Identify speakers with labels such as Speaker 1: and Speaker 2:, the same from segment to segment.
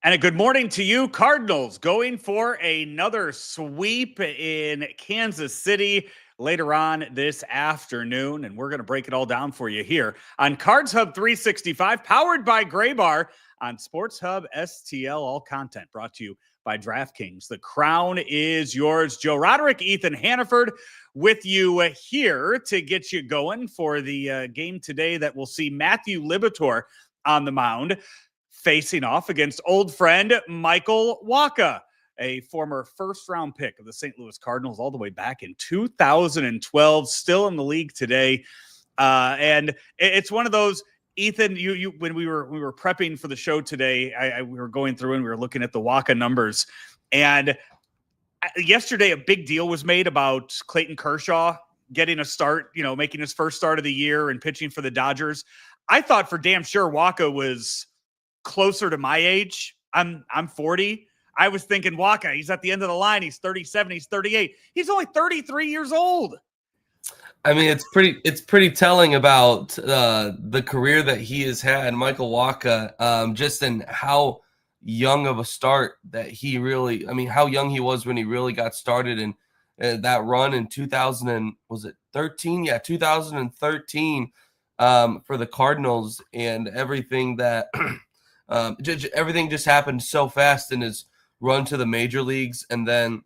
Speaker 1: And a good morning to you, Cardinals, going for another sweep in Kansas City later on this afternoon. And we're going to break it all down for you here on Cards Hub 365, powered by Gray Bar on Sports Hub STL. All content brought to you by DraftKings. The crown is yours. Joe Roderick, Ethan Hannaford with you here to get you going for the game today that will see Matthew Liberatore on the mound, facing off against old friend Michael Wacha, a former first-round pick of the St. Louis Cardinals all the way back in 2012, still in the league today. And it's one of those, Ethan, you when we were prepping for the show today, we were going through and we were looking at the Wacha numbers. And yesterday, a big deal was made about Clayton Kershaw getting a start, making his first start of the year and pitching for the Dodgers. I thought for damn sure Wacha was closer to my age. I'm 40. I was thinking Wacha, he's at the end of the line. He's 37. He's 38. He's only 33 years old.
Speaker 2: I mean, it's pretty telling about the career that he has had, Michael Wacha, just in how young of a start that he really, how young he was when he really got started in that run in 2013? Yeah, 2013 for the Cardinals, and everything that everything just happened so fast in his run to the major leagues, and then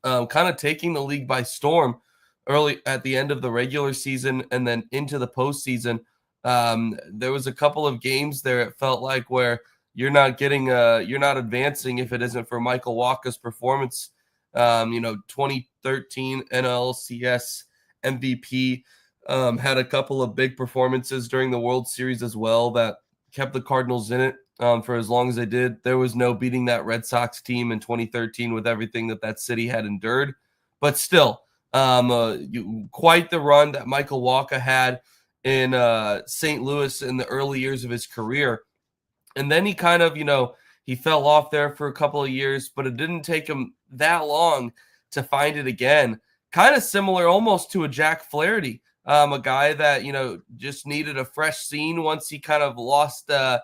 Speaker 2: kind of taking the league by storm early at the end of the regular season and then into the postseason. There was a couple of games there, it felt like, where you're not advancing if it isn't for Michael Wacha's performance. 2013 NLCS MVP, had a couple of big performances during the World Series as well that kept the Cardinals in it for as long as they did. There was no beating that Red Sox team in 2013 with everything that city had endured. But still, quite the run that Michael Wacha had in St. Louis in the early years of his career. And then he kind of, he fell off there for a couple of years, but it didn't take him that long to find it again. Kind of similar almost to a Jack Flaherty, a guy that, just needed a fresh scene once he kind of lost that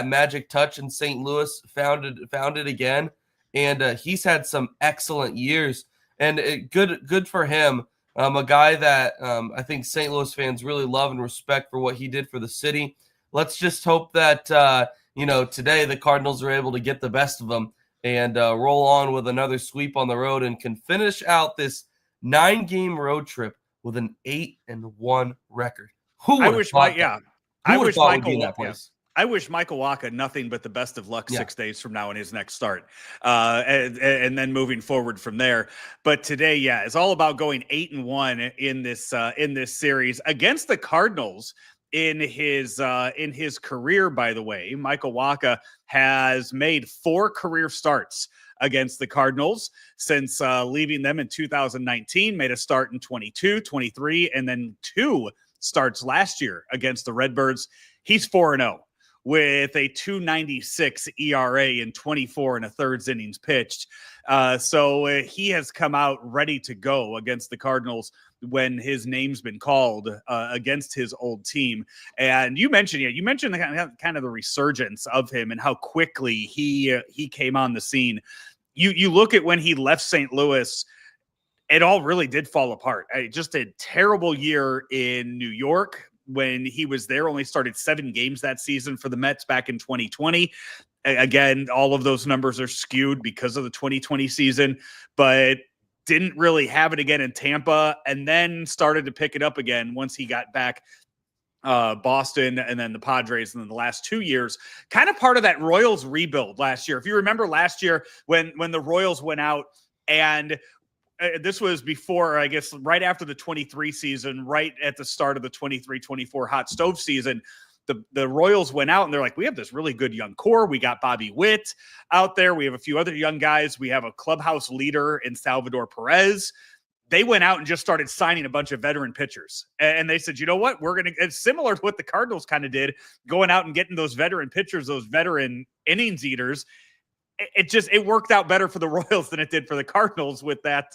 Speaker 2: magic touch in St. Louis, found it again. And he's had some excellent years, and good for him. A guy that I think St. Louis fans really love and respect for what he did for the city. Let's just hope that, today the Cardinals are able to get the best of them and roll on with another sweep on the road and can finish out this 9-game road trip with an 8-1 record.
Speaker 1: I wish Michael Wacha nothing but the best of luck 6 days from now in his next start, and then moving forward from there. But today, it's all about going 8-1 in this series against the Cardinals. In his career, by the way, Michael Wacha has made 4 career starts against the Cardinals since leaving them in 2019, made a start in 22, 23, and then 2 starts last year against the Redbirds. He's 4-0 with a 2.96 ERA in 24 and a third innings pitched. So he has come out ready to go against the Cardinals when his name's been called against his old team. And you mentioned kind of the resurgence of him and how quickly he came on the scene. You look at when he left St. Louis, it all really did fall apart. Just a terrible year in New York. When he was there, only started 7 games that season for the Mets back in 2020. Again, all of those numbers are skewed because of the 2020 season, but didn't really have it again in Tampa, and then started to pick it up again once he got back Boston and then the Padres, and then the last 2 years, kind of part of that Royals rebuild last year. If you remember last year when the Royals went out, and this was before, I guess, right after the 23 season, right at the start of the 23-24 hot stove season, the Royals went out and they're like, we have this really good young core. We got Bobby Witt out there. We have a few other young guys. We have a clubhouse leader in Salvador Perez. They went out and just started signing a bunch of veteran pitchers. And they said, you know what? It's similar to what the Cardinals kind of did, going out and getting those veteran pitchers, those veteran innings eaters. It worked out better for the Royals than it did for the Cardinals with that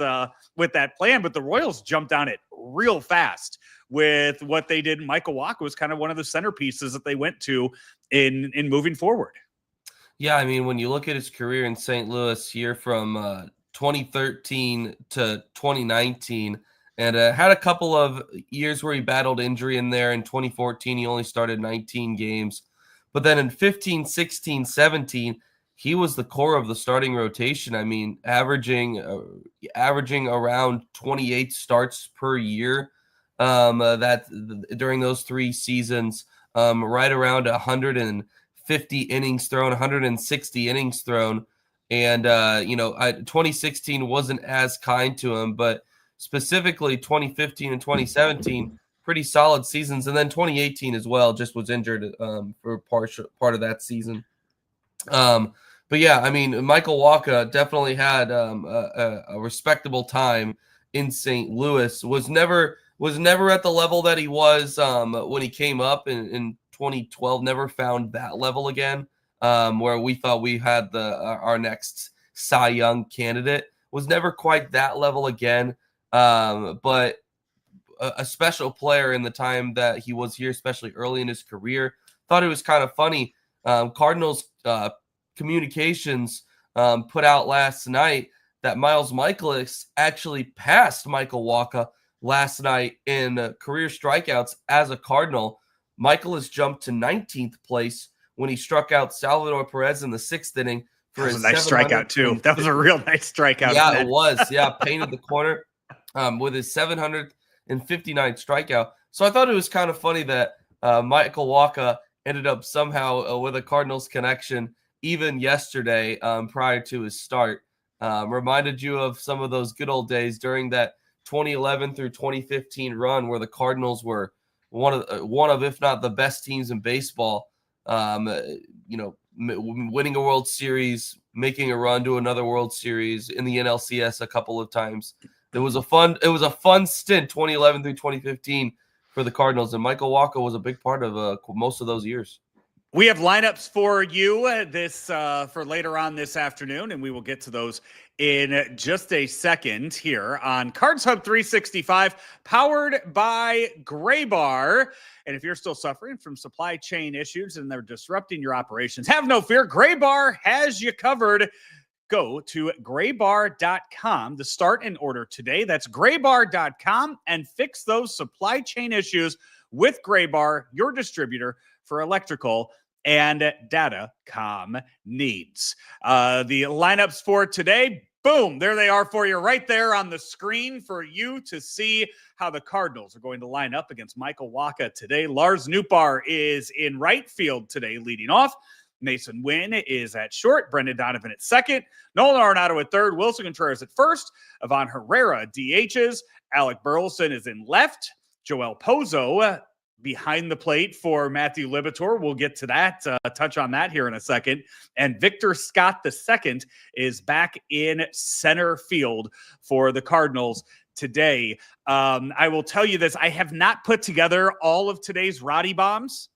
Speaker 1: plan. But the Royals jumped on it real fast with what they did. Michael Wacha was kind of one of the centerpieces that they went to in moving forward.
Speaker 2: Yeah, I mean, when you look at his career in St. Louis here from 2013 to 2019, and had a couple of years where he battled injury in there. In 2014, he only started 19 games. But then in 15, 16, 17, he was the core of the starting rotation. I mean, averaging around 28 starts per year. During those 3 seasons, right around 150 innings thrown, 160 innings thrown. And, 2016 wasn't as kind to him, but specifically 2015 and 2017, pretty solid seasons. And then 2018 as well, just was injured for part of that season. But yeah, I mean, Michael Wacha definitely had a respectable time in St. Louis. Was never at the level that he was when he came up in 2012. Never found that level again, where we thought we had our next Cy Young candidate. Was never quite that level again, but a special player in the time that he was here, especially early in his career. Thought it was kind of funny. Cardinals communications put out last night that Miles Michaelis actually passed Michael Wacha last night in career strikeouts as a Cardinal. Michaelis jumped to 19th place when he struck out Salvador Perez in the 6th inning.
Speaker 1: That was a nice strikeout too. That was a real nice strikeout.
Speaker 2: Yeah, it was. Yeah, painted the corner with his 759th strikeout. So I thought it was kind of funny that Michael Wacha ended up somehow with a Cardinals connection even yesterday prior to his start. Reminded you of some of those good old days during that 2011 through 2015 run where the Cardinals were one of if not the best teams in baseball. Winning a World Series, making a run to another World Series in the NLCS a couple of times. It was a fun stint 2011 through 2015 for the Cardinals, and Michael Wacha was a big part of most of those years.
Speaker 1: We have lineups for you for later on this afternoon, and we will get to those in just a second here on Cards Hub 365, powered by Gray Bar. And if you're still suffering from supply chain issues and they're disrupting your operations, have no fear. Gray Bar has you covered. Go to graybar.com to start an order today. That's graybar.com, and fix those supply chain issues with Gray Bar, your distributor for electrical and datacom needs. The lineups for today, boom, there they are for you right there on the screen for you to see how the Cardinals are going to line up against Michael Wacha today. Lars Nootbaar is in right field today leading off. Mason Wynn is at short. Brendan Donovan at second. Nolan Arenado at third. Wilson Contreras at first. Ivan Herrera DHs. Alec Burleson is in left. Joel Pozo behind the plate for Matthew Liberatore. We'll get to that, touch on that here in a second. And Victor Scott II is back in center field for the Cardinals today. I will tell you this. I have not put together all of today's Roddy bombs.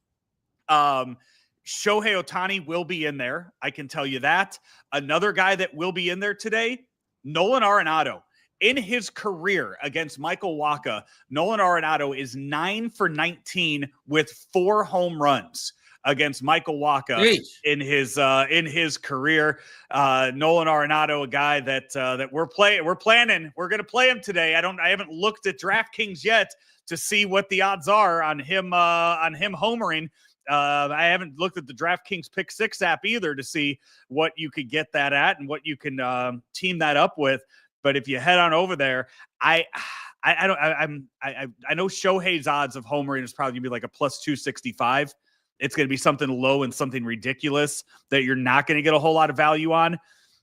Speaker 1: Shohei Ohtani will be in there. I can tell you that. Another guy that will be in there today, Nolan Arenado. In his career against Michael Wacha, Nolan Arenado is 9 for 19 with 4 home runs against Michael Wacha in his career. Nolan Arenado, a guy that we're planning. We're going to play him today. I haven't looked at DraftKings yet to see what the odds are on him homering. I haven't looked at the DraftKings Pick 6 app either to see what you could get that at and what you can team that up with. But if you head on over there, I know Shohei's odds of homering is probably gonna be like a plus 265. It's gonna be something low and something ridiculous that you're not gonna get a whole lot of value on.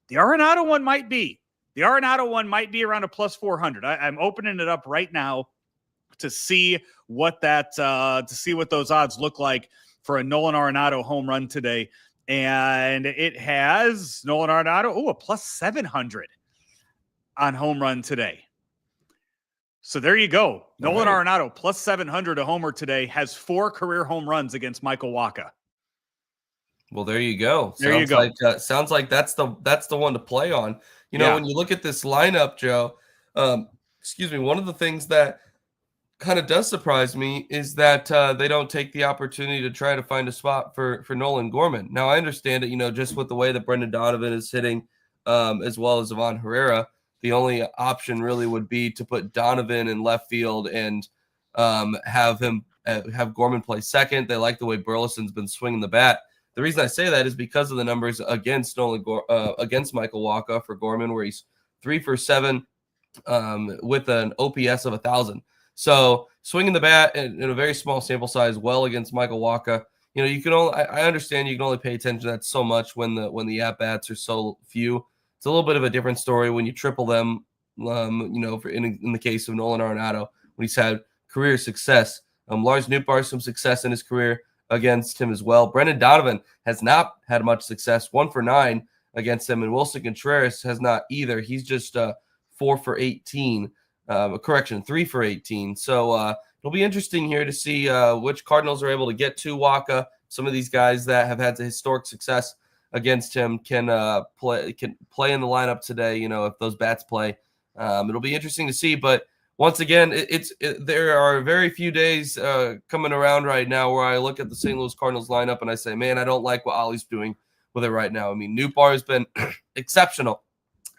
Speaker 1: The Arenado one might be. The Arenado one might be around a plus 400. I'm opening it up right now to see what those odds look like for a Nolan Arenado home run today. And it has Nolan Arenado, a plus 700 on home run today. So there you go. Nolan Arenado plus 700 a homer today, has 4 career home runs against Michael Wacha.
Speaker 2: Well, there you go. Sounds like that's the one to play on. When you look at this lineup, Joe, one of the things that kind of does surprise me is that they don't take the opportunity to try to find a spot for Nolan Gorman. Now, I understand it, just with the way that Brendan Donovan is hitting, as well as Ivan Herrera, the only option really would be to put Donovan in left field and have Gorman play second. They like the way Burleson's been swinging the bat. The reason I say that is because of the numbers against against Michael Wacha for Gorman, where he's 3 for 7 with an OPS of 1,000. So swinging the bat in a very small sample size, well against Michael Wacha. You can only. I understand you can only pay attention to that so much when the at bats are so few. It's a little bit of a different story when you triple them. In the case of Nolan Arenado, when he's had career success. Lars Nootbaar some success in his career against him as well. Brendan Donovan has not had much success, 1 for 9 against him, and Wilson Contreras has not either. He's just 4 for 18. 3 for 18. So it'll be interesting here to see which Cardinals are able to get to Wacha. Some of these guys that have had historic success against him can play in the lineup today. If those bats play, it'll be interesting to see. But once again, there are very few days coming around right now where I look at the St. Louis Cardinals lineup and I say, man, I don't like what Ollie's doing with it right now. I mean, Nootbaar has been exceptional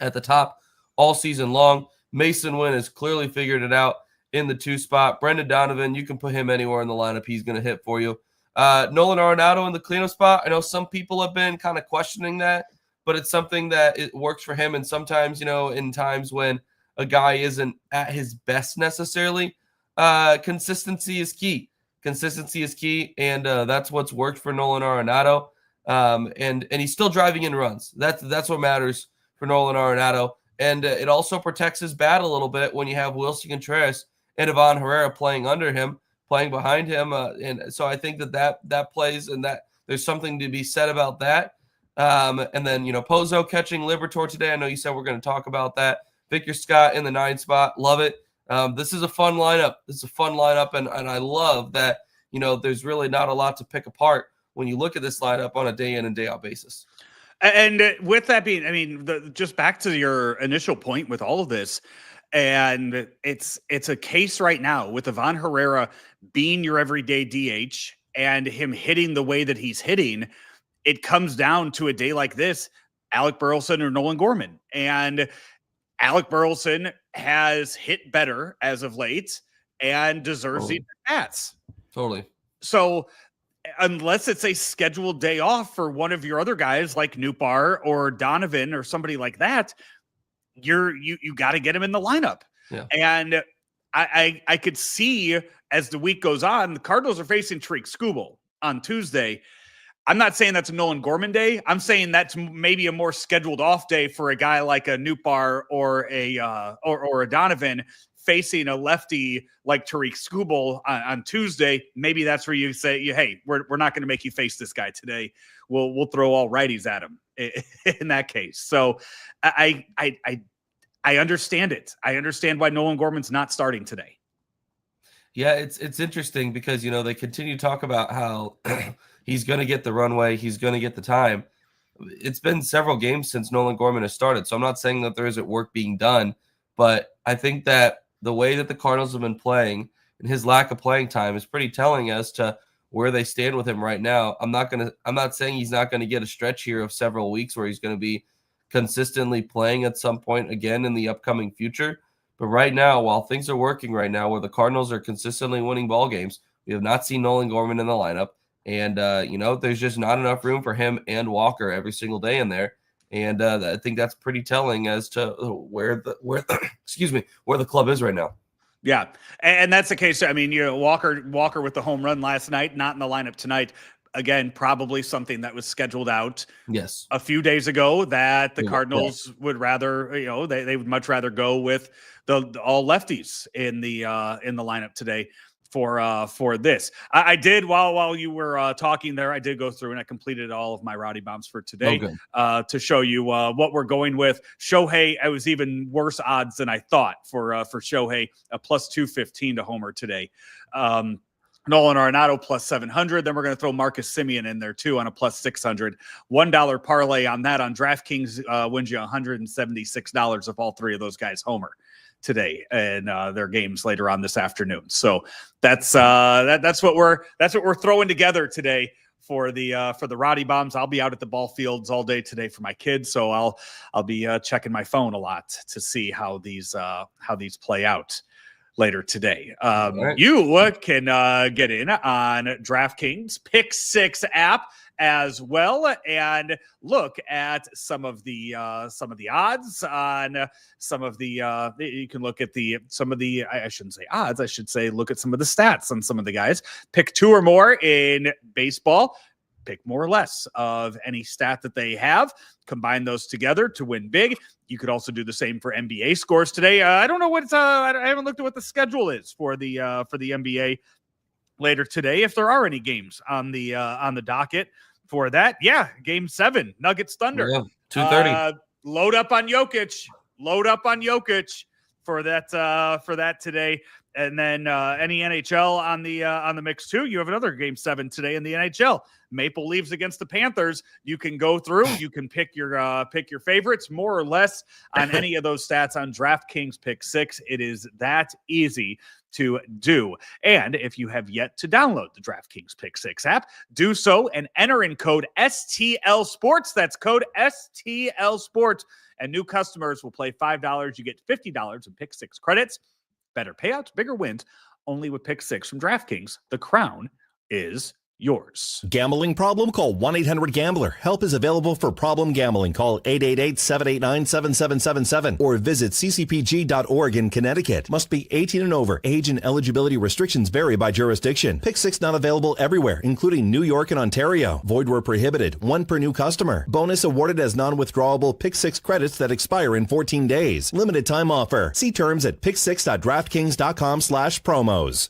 Speaker 2: at the top all season long. Mason Wynn has clearly figured it out in the 2 spot. Brendan Donovan, you can put him anywhere in the lineup. He's going to hit for you. Nolan Arenado in the cleanup spot. I know some people have been kind of questioning that, but it's something that it works for him. And sometimes, in times when a guy isn't at his best necessarily, consistency is key. Consistency is key, and that's what's worked for Nolan Arenado. And he's still driving in runs. That's what matters for Nolan Arenado. And it also protects his bat a little bit when you have Wilson Contreras and Ivan Herrera playing under him, playing behind him. And so I think that plays, and that there's something to be said about that. And then, Pozo catching Liberatore today. I know you said we're going to talk about that. Victor Scott in the 9 spot. Love it. This is a fun lineup. And I love that, there's really not a lot to pick apart when you look at this lineup on a day in and day out basis.
Speaker 1: And with that being, just back to your initial point with all of this, and it's a case right now with Ivan Herrera being your everyday DH and him hitting the way that he's hitting. It comes down to a day like this, Alec Burleson or Nolan Gorman. And Alec Burleson has hit better as of late and deserves the bats.
Speaker 2: Totally.
Speaker 1: So unless it's a scheduled day off for one of your other guys like Nootbaar or Donovan or somebody like that, you got to get him in the lineup.
Speaker 2: Yeah.
Speaker 1: And I could see as the week goes on, the Cardinals are facing Tariq Skubal on Tuesday. I'm not saying that's a Nolan Gorman day. I'm saying that's maybe a more scheduled off day for a guy like a Nootbaar or a Donovan facing a lefty like Tariq Skubal on Tuesday. Maybe that's where you say, hey, we're not going to make you face this guy today. We'll throw all righties at him in that case. So I understand it. I understand why Nolan Gorman's not starting today.
Speaker 2: Yeah, it's interesting because, they continue to talk about how he's going to get the runway. He's going to get the time. It's been several games since Nolan Gorman has started. So I'm not saying that there isn't work being done, but I think that the way that the Cardinals have been playing and his lack of playing time is pretty telling as to where they stand with him right now. I'm not saying he's not going to get a stretch here of several weeks where he's going to be consistently playing at some point again in the upcoming future. But right now, while things are working right now, where the Cardinals are consistently winning ball games, we have not seen Nolan Gorman in the lineup. And, there's just not enough room for him and Walker every single day in there. And I think that's pretty telling as to where the club is right now.
Speaker 1: Yeah. And that's the case. Walker with the home run last night, not in the lineup tonight. Again, probably something that was scheduled out a few days ago that the Cardinals would rather, they would much rather go with the all lefties in the lineup today for this. I did while you were talking there, I did go through and I completed all of my Rowdy Bombs for today to show you what we're going with. Shohei, I was even worse odds than I thought for Shohei, a plus 215 to homer today. Nolan Arenado plus 700. Then we're going to throw Marcus Semien in there too on a plus 600. $1 parlay on that on DraftKings wins you $176 if all three of those guys homer today and their games later on this afternoon. So that's what we're throwing together today for the Roddy Bombs. I'll be out at the ball fields all day today for my kids, so I'll be checking my phone a lot to see how these play out later today.
Speaker 2: Right.
Speaker 1: You can get in on DraftKings Pick 6 app as well and look at some of the odds on some of the you can look at I shouldn't say odds, I should say look at some of the stats on some of the guys. Pick 2 or more in baseball, pick more or less of any stat that they have, combine those together to win big. You could also do the same for NBA scores today. I don't know what I haven't looked at what the schedule is for the NBA later today. If there are any games on the docket for that, yeah, Game 7, Nuggets Thunder,
Speaker 2: 2:30.
Speaker 1: Load up on Jokic for that today. And then any NHL on the mix too. You have another Game 7 today in the NHL. Maple Leafs against the Panthers. You can go through. You can pick your favorites more or less on any of those stats on DraftKings Pick 6. It is that easy to do. And if you have yet to download the DraftKings Pick 6 app, do so and enter in code STL Sports. That's code STL Sports. And new customers will play $5. You get $50 in Pick 6 credits. Better payouts, bigger wins, only with Pick 6 from DraftKings. The crown is yours.
Speaker 3: Gambling problem? Call 1-800-GAMBLER. Help is available for problem gambling. Call 888-789-7777 or visit ccpg.org in Connecticut. Must be 18 and over. Age and eligibility restrictions vary by jurisdiction. Pick 6 not available everywhere, including New York and Ontario. Void where prohibited. 1 per new customer. Bonus awarded as non-withdrawable Pick 6 credits that expire in 14 days. Limited time offer. See terms at pick6.draftkings.com/promos.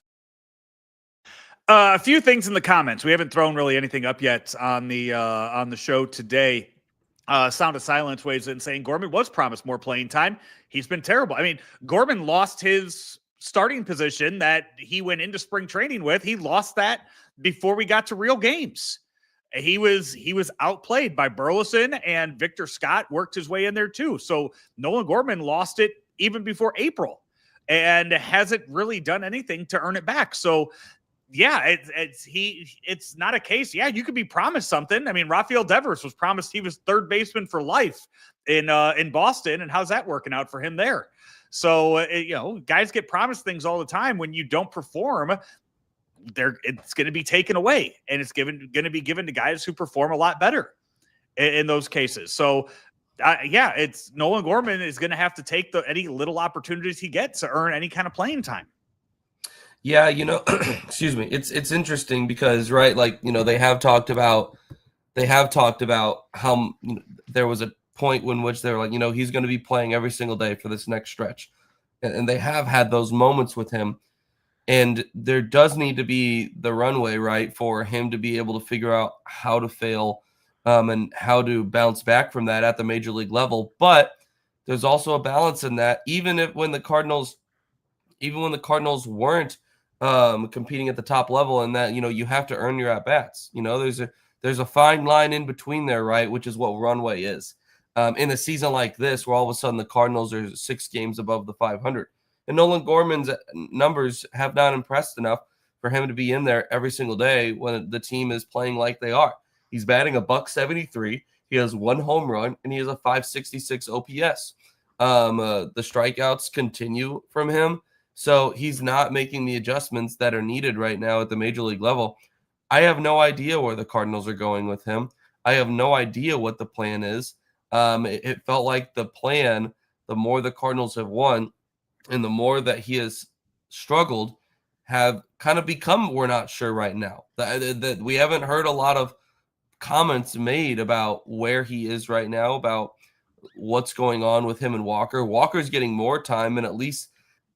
Speaker 1: A few things in the comments. We haven't thrown really anything up yet on the show today. Sound of Silence weighs in saying Gorman was promised more playing time. He's been terrible. I mean, Gorman lost his starting position that he went into spring training with. He lost that before we got to real games. He was outplayed by Burleson, and Victor Scott worked his way in there too. So Nolan Gorman lost it even before April and hasn't really done anything to earn it back. So yeah, it's not a case. Yeah, you could be promised something. I mean, Rafael Devers was promised he was third baseman for life in Boston, and how's that working out for him there? So guys get promised things all the time. When you don't perform, it's going to be taken away, and it's going to be given to guys who perform a lot better in those cases. So it's Nolan Gorman is going to have to take any little opportunities he gets to earn any kind of playing time.
Speaker 2: Yeah, excuse me. It's interesting because, right, like, they have talked about how there was a point in which they're like, he's going to be playing every single day for this next stretch. And they have had those moments with him. And there does need to be the runway, right, for him to be able to figure out how to fail and how to bounce back from that at the major league level. But there's also a balance in that, even when the Cardinals weren't competing at the top level, and that you have to earn your at bats. There's a fine line in between there, right? Which is what runway is. In a season like this, where all of a sudden the Cardinals are 6 games above the 500, and Nolan Gorman's numbers have not impressed enough for him to be in there every single day when the team is playing like they are. He's batting $173. He has 1 home run, and he has a .566 OPS. The strikeouts continue from him. So he's not making the adjustments that are needed right now at the major league level. I have no idea where the Cardinals are going with him. I have no idea what the plan is. It felt like the plan, the more the Cardinals have won and the more that he has struggled, have kind of become, we're not sure right now. That we haven't heard a lot of comments made about where he is right now, about what's going on with him and Walker. Walker's getting more time and at least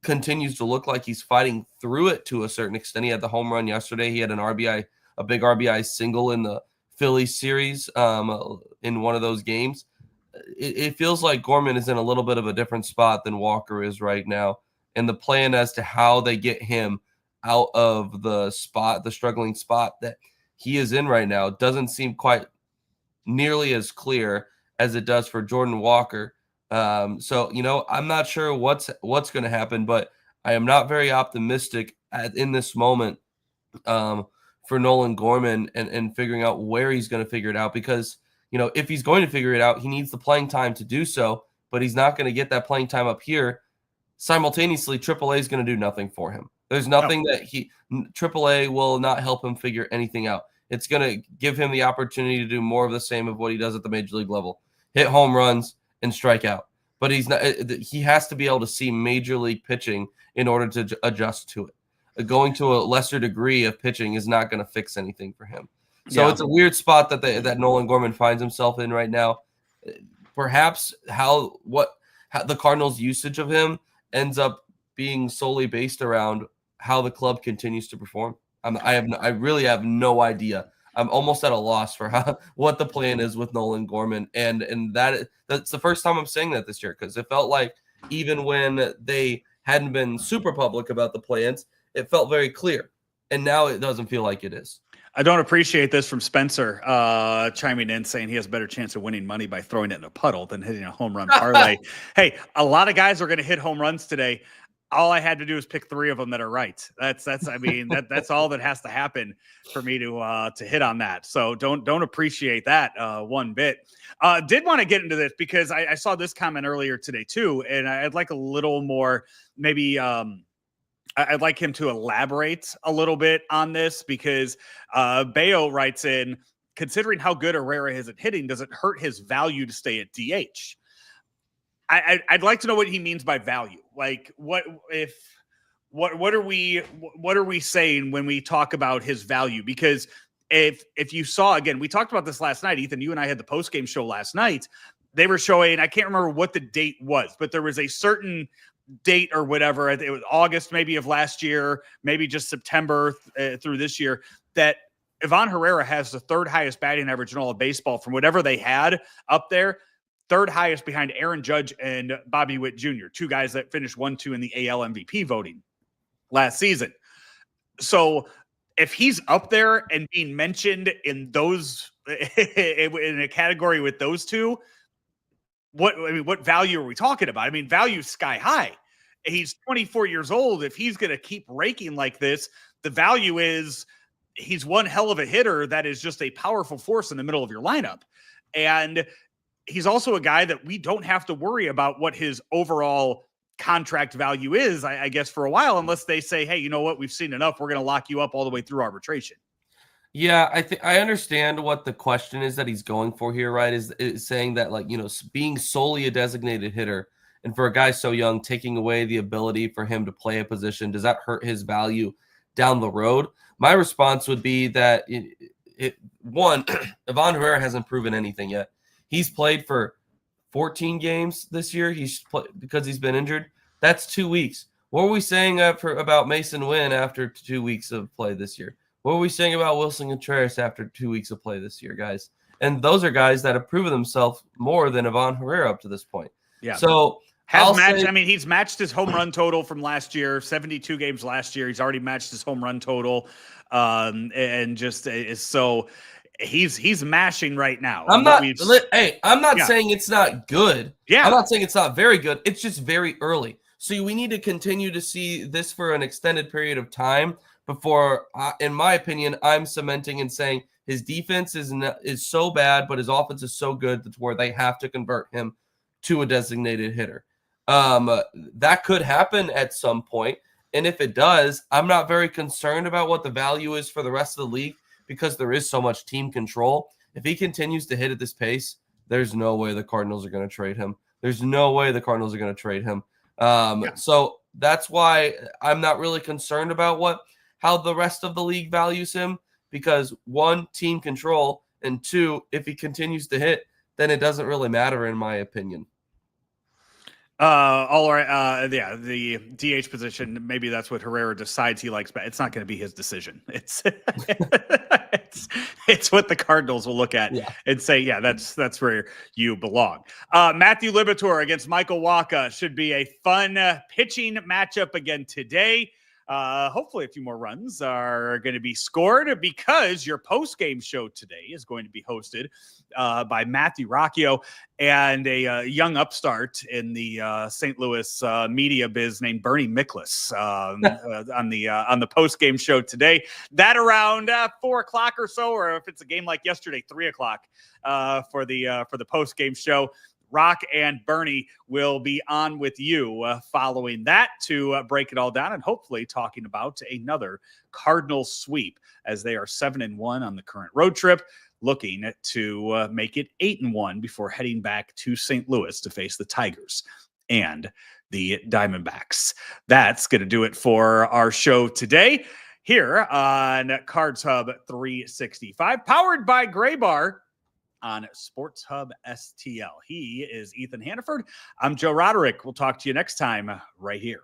Speaker 2: continues to look like he's fighting through it to a certain extent. He had the home run yesterday. He had a big RBI single in the Phillies series in one of those games. It feels like Gorman is in a little bit of a different spot than Walker is right now. And the plan as to how they get him out of the struggling spot that he is in right now doesn't seem quite nearly as clear as it does for Jordan Walker. So, I'm not sure what's going to happen, but I am not very optimistic in this moment for Nolan Gorman and figuring out where he's going to figure it out, because, if he's going to figure it out, he needs the playing time to do so, but he's not going to get that playing time up here. Simultaneously, AAA is going to do nothing for him. There's nothing that AAA will not help him figure anything out. It's going to give him the opportunity to do more of the same of what he does at the major league level, hit home runs and strike out. But he has to be able to see major league pitching in order to adjust to it. Going to a lesser degree of pitching is not going to fix anything for him. So it's a weird spot that Nolan Gorman finds himself in right now. Perhaps how the Cardinals' usage of him ends up being solely based around how the club continues to perform. I really have no idea. I'm almost at a loss for what the plan is with Nolan Gorman, and that's the first time I'm saying that this year, because it felt like even when they hadn't been super public about the plans, it felt very clear, and now it doesn't feel like it is.
Speaker 1: I don't appreciate this from Spencer chiming in saying he has a better chance of winning money by throwing it in a puddle than hitting a home run parlay. Hey, a lot of guys are going to hit home runs today. All I had to do is pick 3 of them that are right. That's all that has to happen for me to hit on that. So don't appreciate that one bit. Did want to get into this because I saw this comment earlier today too, and I'd like a little more, maybe I'd like him to elaborate a little bit on this, because Bayo writes in, considering how good Herrera is at hitting, does it hurt his value to stay at DH? I'd like to know what he means by value. Like, what are we saying when we talk about his value? Because if you saw, again, we talked about this last night, Ethan, you and I had the post-game show last night. They were showing, I can't remember what the date was, but there was a certain date or whatever. It was August maybe of last year, maybe just September through this year, that Ivan Herrera has the 3rd highest batting average in all of baseball from whatever they had up there. 3rd highest behind Aaron Judge and Bobby Witt Jr., 2 guys that finished 1-2 in the AL MVP voting last season. So if he's up there and being mentioned in those in a category with those 2, what value are we talking about? I mean, value sky high. He's 24 years old. If he's going to keep raking like this, the value is he's one hell of a hitter that is just a powerful force in the middle of your lineup. And he's also a guy that we don't have to worry about what his overall contract value is, I guess, for a while, unless they say, hey, you know what, we've seen enough. We're going to lock you up all the way through arbitration.
Speaker 2: Yeah, I understand what the question is that he's going for here, right? Is saying that, like, being solely a designated hitter, and for a guy so young, taking away the ability for him to play a position, does that hurt his value down the road? My response would be that, one, Ivan Herrera hasn't proven anything yet. He's played for 14 games this year. Because he's been injured. That's 2 weeks. What were we saying about Mason Wynn after 2 weeks of play this year? What were we saying about Wilson Contreras after 2 weeks of play this year, guys? And those are guys that have proven themselves more than Ivan Herrera up to this point. Yeah. So
Speaker 1: he's matched his home run total from last year, 72 games last year. He's already matched his home run total, and just is so. He's mashing right now.
Speaker 2: I'm not saying it's not good. Yeah. I'm not saying it's not very good. It's just very early. So we need to continue to see this for an extended period of time before, in my opinion, I'm cementing and saying his defense is so bad, but his offense is so good to where they have to convert him to a designated hitter. That could happen at some point. And if it does, I'm not very concerned about what the value is for the rest of the league, because there is so much team control. If he continues to hit at this pace, there's no way the Cardinals are going to trade him. So that's why I'm not really concerned about how the rest of the league values him, because 1, team control, and 2, if he continues to hit, then it doesn't really matter, in my opinion.
Speaker 1: All right. The DH position, maybe that's what Herrera decides he likes, but it's not going to be his decision. It's it's what the Cardinals will look at and say, yeah, that's where you belong. Matthew Liberatore against Michael Wacha should be a fun pitching matchup again today. Hopefully a few more runs are going to be scored because your post-game show today is going to be hosted by Matthew Rocchio and a young upstart in the St. Louis media biz named Bernie Miklas on the post-game show today. That around 4 o'clock or so, or if it's a game like yesterday, 3 o'clock for the post-game show. Rock and Bernie will be on with you following that to break it all down and hopefully talking about another Cardinals sweep as they are 7-1 on the current road trip, looking to make it 8-1 before heading back to St. Louis to face the Tigers and the Diamondbacks. That's going to do it for our show today here on Cards Hub 365, powered by Gray Bar on Sports Hub STL. He is Ethan Hannaford. I'm Joe Roderick. We'll talk to you next time right here.